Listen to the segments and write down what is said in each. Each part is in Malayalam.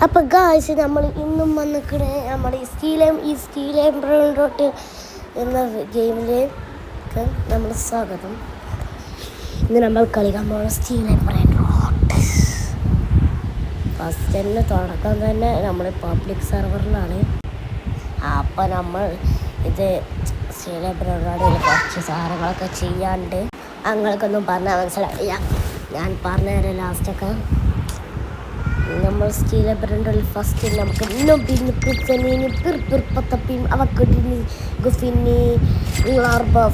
അപ്പോൾ ഗായ്സ് നമ്മൾ ഇന്നും വന്നിക്കണേ നമ്മൾ ഈ സ്റ്റീൽ എംബ്രോയിഡറി എന്ന ഗെയിമിലേക്ക് നമ്മൾ സ്വാഗതം. ഇന്ന് നമ്മൾ കളിക്കാൻ പോകുന്ന സ്റ്റീൽ എംബ്രോയിഡറി. ഫസ്റ്റ് തന്നെ തുടക്കം തന്നെ നമ്മൾ പബ്ലിക് സെർവറിലാണ്. അപ്പോൾ നമ്മൾ ഇത് സ്റ്റീൽ എംബ്രോയിഡറിയിൽ കുറച്ച് സാധനങ്ങളൊക്കെ ചെയ്യാണ്ട് അങ്ങൾക്കൊന്നും പറഞ്ഞാൽ മനസ്സിലായില്ല. ഞാൻ പറഞ്ഞുതരാം ലാസ്റ്റൊക്കെ. നമ്മൾ സ്റ്റീൽ എംബ്രോയിഡറിയിൽ ഫസ്റ്റ് നമുക്ക് നൊബിന് പിച്ചനീന് പിർപിർപ്പത്തപ്പിയും അവക്കടിന് ഗുഫിന്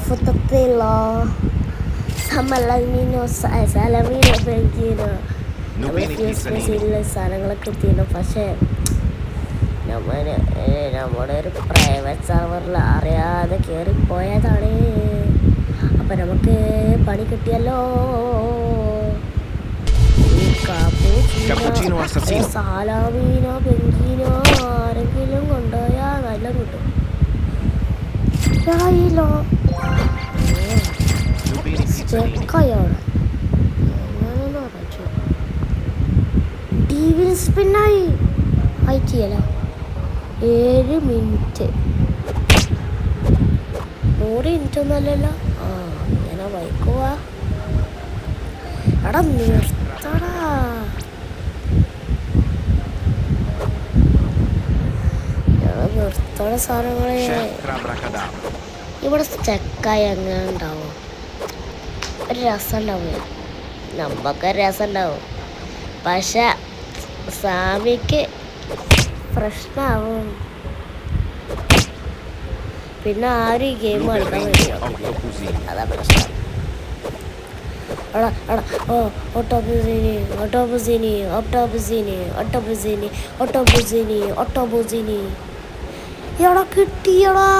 ഫുത്തത്തില സമലമീനോ സലമീനോ ബെഞ്ചീനോ സാധനങ്ങളൊക്കെ എത്തിയിരുന്നു. പക്ഷേ നമ്മുടെ ഒരു പ്രൈവറ്റ് സെർവറിൽ അറിയാതെ കയറിപ്പോയതാണ്. അപ്പം നമുക്ക് പണി കിട്ടിയല്ലോ. സാലാമീനോ ബെഞ്ചീനോ ആരെങ്കിലും കൊണ്ടുപോയാൽ നല്ല കിട്ടും. സ്പിന്നായി അയച്ചില്ല 7 മിനിറ്റ് 100 മിനിറ്റ് ഒന്നുമല്ലല്ലോ. ഇങ്ങനെ വൈക്കുക എടാ നിർത്തടാ. നിർത്തണ സാധനങ്ങളെ ഇവിടെ സ്റ്റക്കായി അങ്ങനെ ഉണ്ടാവും. ഒരു രസം ഉണ്ടാവും, നമുക്കൊരു രസം ഉണ്ടാവും. പക്ഷെ സ്വാമിക്ക് പ്രശ്നമാവും. പിന്നെ ആരും ഈ ഗെയിം കളിക്കാൻ പറ്റില്ല. അതാ പ്രശ്നം. എടാ കിട്ടിയടാ.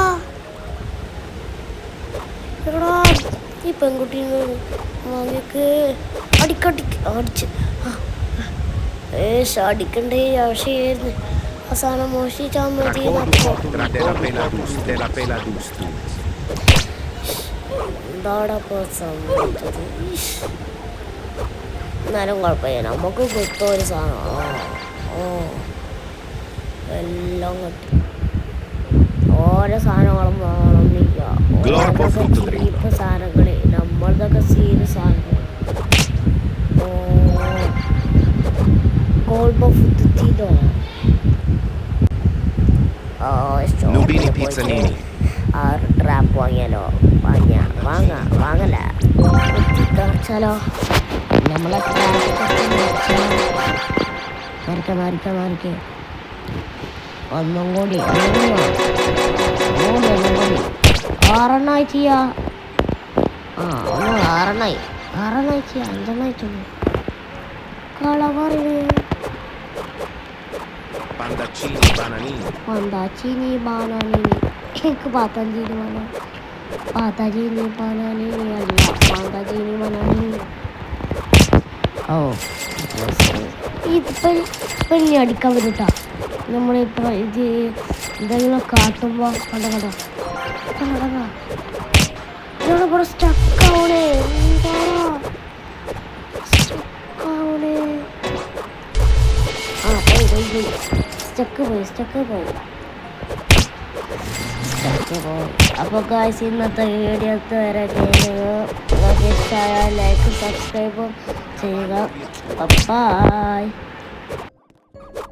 എടാ ഈ പെൺകുട്ടീനെ വാങ്ങിക്ക് അടിച്ച് അടിക്കണ്ടേ ആവശ്യമായിരുന്നു. അവസാനം മോഷിച്ചാൽ മതി. എന്താടപ്പോൾ സംഭവിച്ചത്? എന്നാലും കുഴപ്പമില്ല, നമുക്ക് കിട്ടും ഒരു സാധനം. എല്ലാം കിട്ടി. ഓരോ സാധനങ്ങളും വേണമെന്നില്ല. ചീപ്പ് സാധനങ്ങൾ, നമ്മളതൊക്കെ സീരിയസ് സാധനങ്ങൾ. ട്രാപ്പ് വാങ്ങിയാലോ? വാങ്ങല കളിച്ചാലോ? നമ്മളെ മാറിക്കേ ഒന്നും കൂടി 6 ചെയ്യാ. 6 ചെയ്യാ. 5 കളവറി Pandaccini bananini Patanjini bananini അല്ല Pandaccini bananini. ഇപ്പം ഇനി അടിക്കാൻ വരൂട്ടാ. നമ്മളിപ്പോൾ ഇത് എന്തെങ്കിലും കാട്ടുമ്പോൾ കട ഇവിടെ സ്റ്റക്കാവണേ. സ്റ്റക്ക് പോയി. അപ്പോൾ ഗായ്സ് ഇന്നത്തെ വീഡിയോ വരെ ലൈക്ക് സബ്സ്ക്രൈബും ചെയ്യുക. ബൈ.